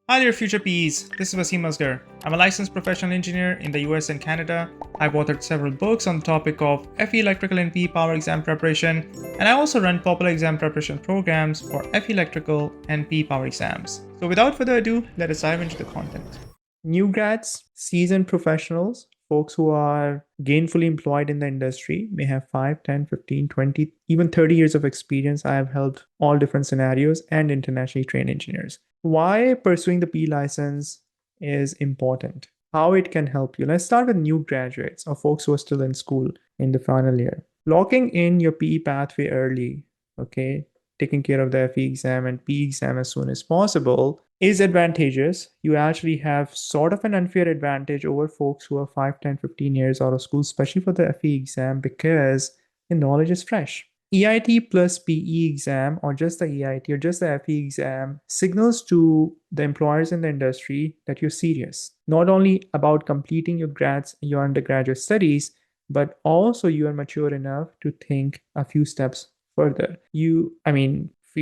Hi there, future PEs. This is Wasim Asgar. I'm a licensed professional engineer in the US and Canada. I've authored several books on the topic of FE electrical and PE power exam preparation, and I also run popular exam preparation programs for FE electrical and PE power exams. So without further ado, let us dive into the content. New grads, seasoned professionals, folks who are gainfully employed in the industry may have 5, 10, 15, 20, even 30 years of experience. I have helped all different scenarios and internationally trained engineers. Why pursuing the P license is important, how it can help you. Let's start with new graduates or folks who are still in school in the final year. Locking in your PE pathway early, okay, taking care of the FE exam and PE exam as soon as possible is advantageous. You actually have sort of an unfair advantage over folks who are 5, 10, 15 years out of school, especially for the FE exam, because the knowledge is fresh. EIT plus PE exam, or just the EIT or just the FE exam, signals to the employers in the industry that you're serious, not only about completing your undergraduate studies, but also you are mature enough to think a few steps further. Feel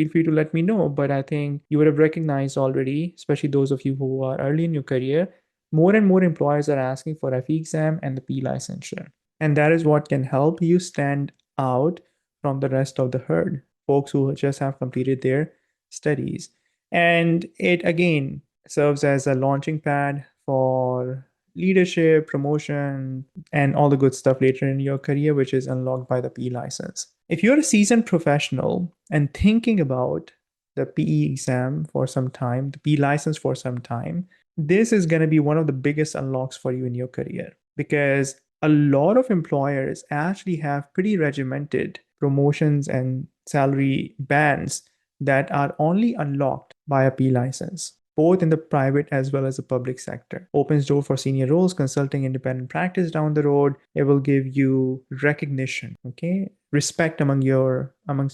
free to let me know, but I think you would have recognized already, especially those of you who are early in your career, more and more employers are asking for FE exam and the P licensure. And that is what can help you stand out from the rest of the herd, folks who just have completed their studies. And it again serves as a launching pad for leadership, promotion, and all the good stuff later in your career, which is unlocked by the P license. If you're a seasoned professional and thinking about the PE exam for some time, the P license for some time, this is going to be one of the biggest unlocks for you in your career, because a lot of employers actually have pretty regimented promotions and salary bands that are only unlocked by a P license, both in the private as well as the public sector. Opens door for senior roles, consulting, independent practice down the road. It will give you recognition, okay? Respect amongst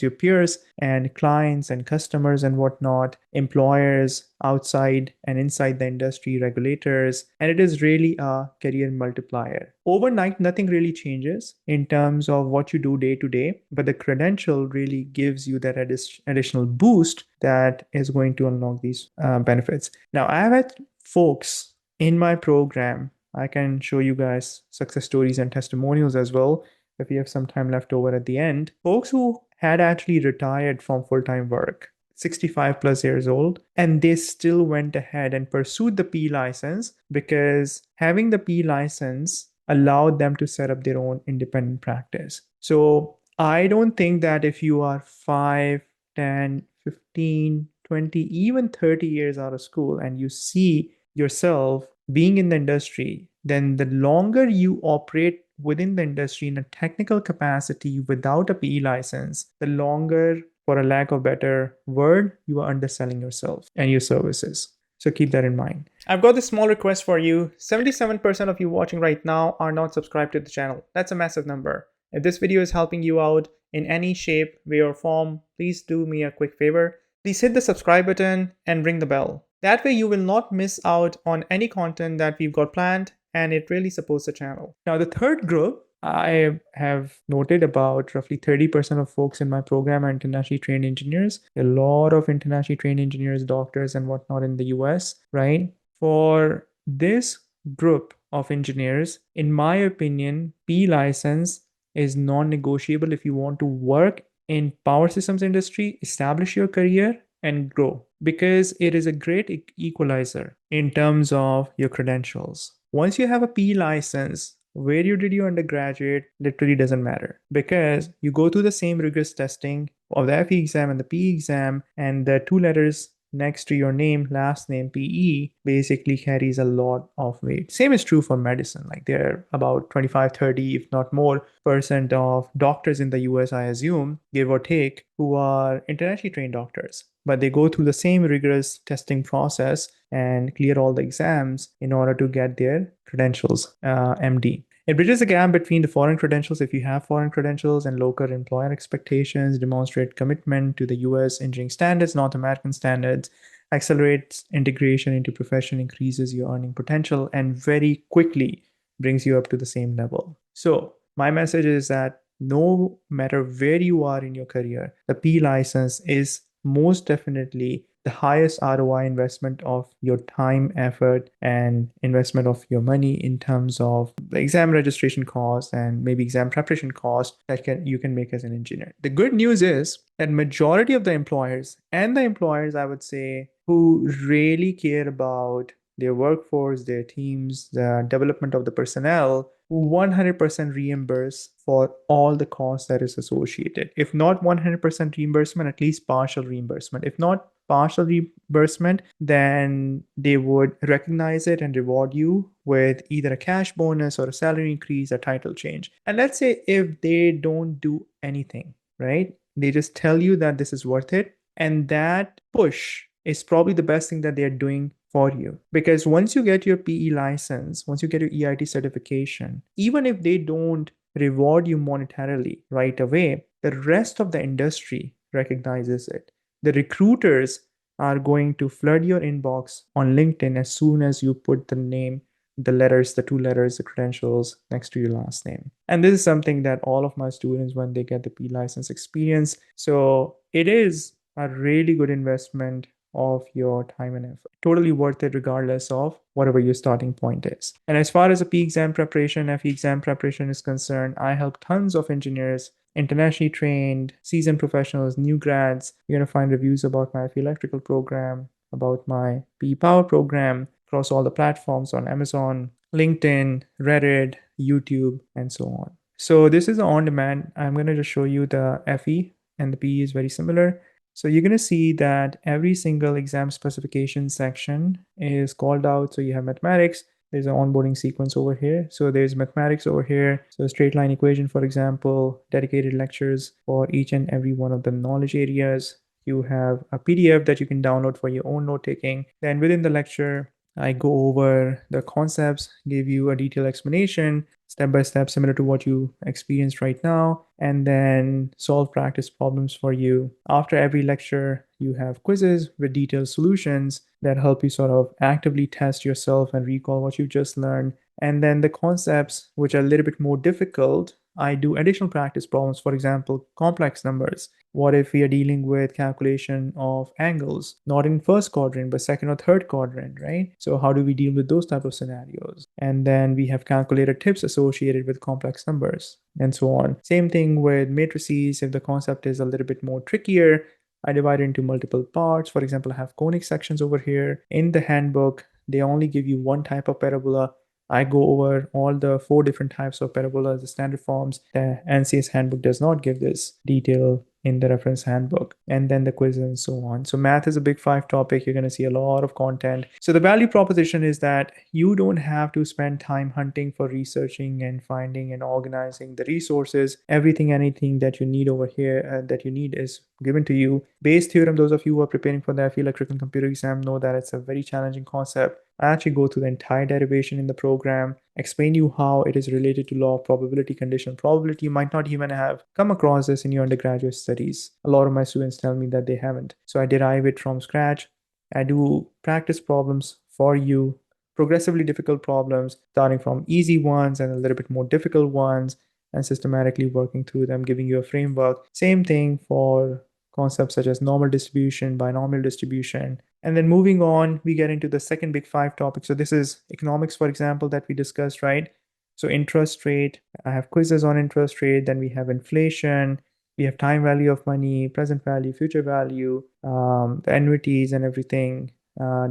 your peers and clients and customers and whatnot, employers outside and inside the industry, regulators, and it is really a career multiplier. Overnight, nothing really changes in terms of what you do day to day, but the credential really gives you that additional boost that is going to unlock these benefits. Now, I have had folks in my program. I can show you guys success stories and testimonials as well if we have some time left over at the end. Folks who had actually retired from full-time work, 65 plus years old, and they still went ahead and pursued the P license because having the P license allowed them to set up their own independent practice. So I don't think that if you are 5, 10, 15, 20, even 30 years out of school and you see yourself being in the industry, then the longer you operate within the industry in a technical capacity without a PE license, the longer, for a lack of better word, you are underselling yourself and your services. So keep that in mind. I've got this small request for you. 77% of you watching right now are not subscribed to the channel. That's a massive number. If this video is helping you out in any shape, way, or form, please do me a quick favor. Please hit the subscribe button and ring the bell. That way you will not miss out on any content that we've got planned, and it really supports the channel. Now, the third group, I have noted about roughly 30% of folks in my program are internationally trained engineers. A lot of internationally trained engineers, doctors, and whatnot in the US, right? For this group of engineers, in my opinion, P license is non-negotiable if you want to work in power systems industry, establish your career, and grow, because it is a great equalizer in terms of your credentials. Once you have a P license, where you did your undergraduate literally doesn't matter, because you go through the same rigorous testing of the FE exam and the PE exam, and the two letters next to your name, last name, PE, basically carries a lot of weight. Same is true for medicine. Like there are about 25, 30, if not more, percent of doctors in the US, I assume, give or take, who are internationally trained doctors. But they go through the same rigorous testing process and clear all the exams in order to get their credentials, MD. It bridges the gap between the foreign credentials, if you have foreign credentials, and local employer expectations, demonstrate commitment to the US engineering standards, North American standards, accelerates integration into profession, increases your earning potential, and very quickly brings you up to the same level. So my message is that no matter where you are in your career, the P license is most definitely the highest ROI investment of your time, effort, and investment of your money in terms of the exam registration cost and maybe exam preparation cost that you can make as an engineer. The good news is that majority of the employers, and the employers I would say who really care about their workforce, their teams, the development of the personnel, 100% reimburse for all the costs that is associated. If not 100% reimbursement, at least partial reimbursement. If not partial reimbursement, then they would recognize it and reward you with either a cash bonus or a salary increase, a title change. And let's say if they don't do anything, right? They just tell you that this is worth it. And that push is probably the best thing that they're doing for you. Because once you get your PE license, once you get your EIT certification, even if they don't reward you monetarily right away, the rest of the industry recognizes it. The recruiters are going to flood your inbox on LinkedIn as soon as you put the name, the letters, the two letters, the credentials next to your last name. And this is something that all of my students, when they get the P license, experience. So it is a really good investment of your time and effort. Totally worth it regardless of whatever your starting point is. And as far as the P exam preparation, FE exam preparation is concerned, I help tons of engineers, internationally trained, seasoned professionals, new grads. You're going to find reviews about my FE electrical program, about my PE power program across all the platforms on Amazon, LinkedIn, Reddit, YouTube, and so on. So this is on demand. I'm going to just show you the FE, and the PE is very similar. So you're going to see that every single exam specification section is called out. So you have mathematics, there's an onboarding sequence over here. So there's mathematics over here. So straight line equation, for example, dedicated lectures for each and every one of the knowledge areas. You have a PDF that you can download for your own note taking. Then within the lecture, I go over the concepts, give you a detailed explanation, step by step, similar to what you experienced right now, and then solve practice problems for you. After every lecture, you have quizzes with detailed solutions that help you sort of actively test yourself and recall what you just learned. And then the concepts, which are a little bit more difficult, I do additional practice problems, for example, complex numbers. What if we are dealing with calculation of angles, not in first quadrant, but second or third quadrant, right? So how do we deal with those type of scenarios? And then we have calculator tips associated with complex numbers and so on. Same thing with matrices. If the concept is a little bit more trickier, I divide it into multiple parts. For example, I have conic sections over here. In the handbook, they only give you one type of parabola. I go over all the 4 different types of parabolas, the standard forms. The NCS handbook does not give this detail in the reference handbook, and then the quiz and so on. So math is a big 5 topic. You're going to see a lot of content. So the value proposition is that you don't have to spend time hunting for researching and finding and organizing the resources. Everything, anything that you need over here that you need is given to you. Bayes' theorem, those of you who are preparing for the FE electrical and computer exam know that it's a very challenging concept. I actually go through the entire derivation in the program, explain you how it is related to law of probability, conditional probability. You might not even have come across this in your undergraduate studies. A lot of my students tell me that they haven't. So I derive it from scratch. I do practice problems for you, progressively difficult problems, starting from easy ones and a little bit more difficult ones, and systematically working through them, giving you a framework. Same thing for concepts such as normal distribution, binomial distribution. And then moving on, we get into the second big 5 topic. So this is economics, for example, that we discussed, right? So interest rate, I have quizzes on interest rate, then we have inflation, we have time value of money, present value, future value, the annuities and everything,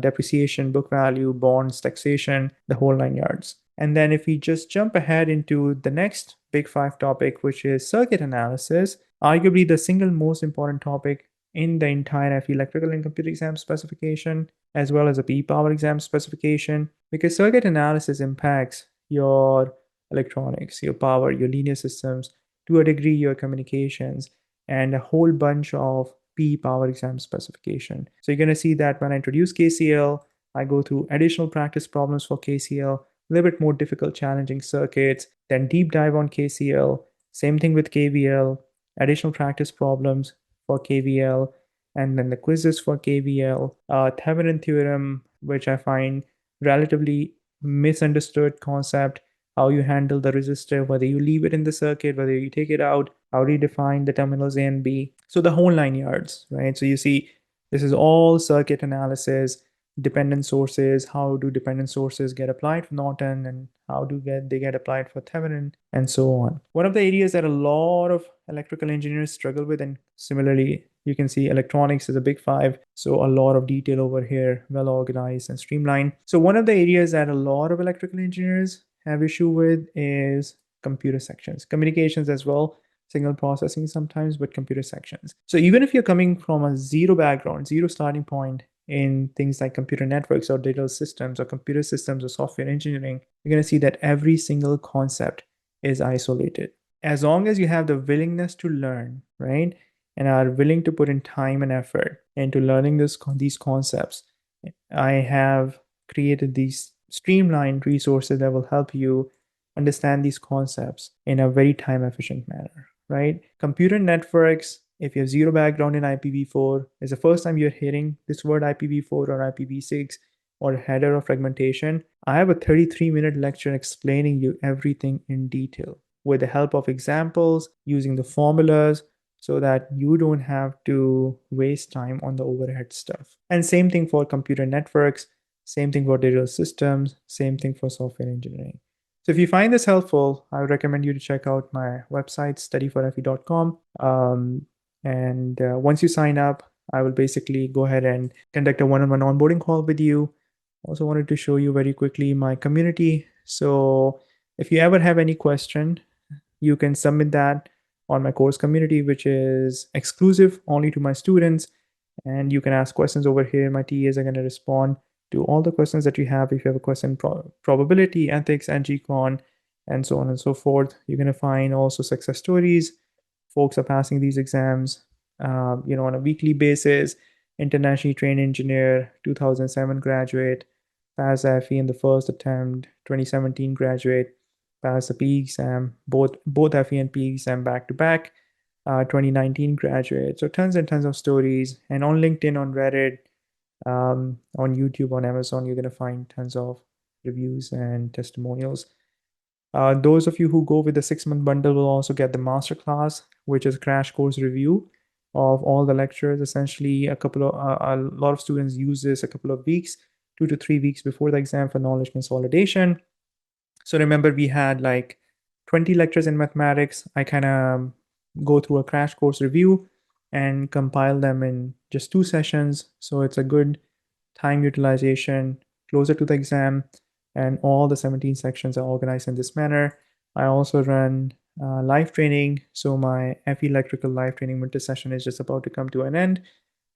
depreciation, book value, bonds, taxation, the whole 9 yards. And then if we just jump ahead into the next big 5 topic, which is circuit analysis, arguably the single most important topic in the entire FE electrical and computer exam specification, as well as a PE power exam specification, because circuit analysis impacts your electronics, your power, your linear systems, to a degree, your communications, and a whole bunch of PE power exam specification. So you're going to see that when I introduce KCL, I go through additional practice problems for KCL, a little bit more difficult, challenging circuits, then deep dive on KCL. Same thing with KVL, additional practice problems for KVL, and then the quizzes for KVL, Thevenin theorem, which I find relatively misunderstood concept, how you handle the resistor, whether you leave it in the circuit, whether you take it out, how do you define the terminals A and B. So the whole 9 yards, right? So you see This is all circuit analysis, dependent sources, how do dependent sources get applied for Norton, and how they get applied for Thevenin, and so on. One of the areas that a lot of electrical engineers struggle with, and similarly, you can see electronics is a big five, so a lot of detail over here, well organized and streamlined. So one of the areas that a lot of electrical engineers have issue with is computer sections, communications as well, signal processing sometimes, but computer sections. So even if you're coming from a zero background, zero starting point in things like computer networks or digital systems or computer systems or software engineering, you're going to see that every single concept is isolated. As long as you have the willingness to learn, right, and are willing to put in time and effort into learning these concepts, I have created these streamlined resources that will help you understand these concepts in a very time efficient manner, right? Computer networks, if you have zero background in IPv4, is the first time you're hearing this word IPv4 or IPv6 or header or fragmentation. I have a 33-minute lecture explaining you everything in detail with the help of examples, using the formulas, so that you don't have to waste time on the overhead stuff. And same thing for computer networks, same thing for digital systems, same thing for software engineering. So if you find this helpful, I would recommend you to check out my website, studyforfe.com. And once you sign up, I will basically go ahead and conduct a one-on-one onboarding call with you. Also wanted to show you very quickly my community. So if you ever have any question, you can submit that on my course community, which is exclusive only to my students. And you can ask questions over here. My TAs are going to respond to all the questions that you have. If you have a question, probability, ethics, and GCon, and so on and so forth. You're going to find also success stories. Folks are passing these exams, on a weekly basis. Internationally trained engineer, 2007 graduate, passed FE in the first attempt, 2017 graduate, passed the PE exam, both FE and PE exam back to back. 2019 graduate. So tons and tons of stories. And on LinkedIn, on Reddit, on YouTube, on Amazon, you're going to find tons of reviews and testimonials. Those of you who go with the 6-month bundle will also get the masterclass, which is a crash course review of all the lectures. Essentially, a lot of students use this a couple of weeks, 2 to 3 weeks before the exam for knowledge consolidation. So remember, we had like 20 lectures in mathematics. I kind of go through a crash course review and compile them in just 2 sessions. So it's a good time utilization, closer to the exam, and all the 17 sections are organized in this manner. I also run live training. So my FE Electrical live training winter session is just about to come to an end.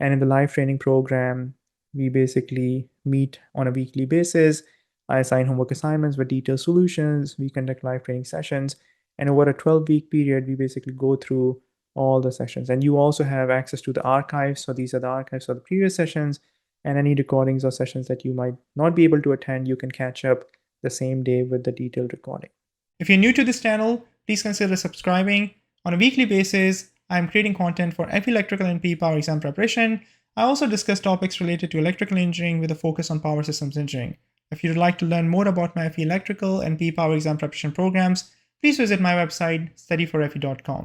And in the live training program, we basically meet on a weekly basis. I assign homework assignments with detailed solutions. We conduct live training sessions. And over a 12-week period, we basically go through all the sessions. And you also have access to the archives. So these are the archives of the previous sessions, and any recordings or sessions that you might not be able to attend, you can catch up the same day with the detailed recording. If you're new to this channel, please consider subscribing. On a weekly basis, I'm creating content for FE Electrical and PE Power exam preparation. I also discuss topics related to electrical engineering with a focus on power systems engineering. If you'd like to learn more about my FE Electrical and PE Power exam preparation programs, please visit my website, studyforfe.com.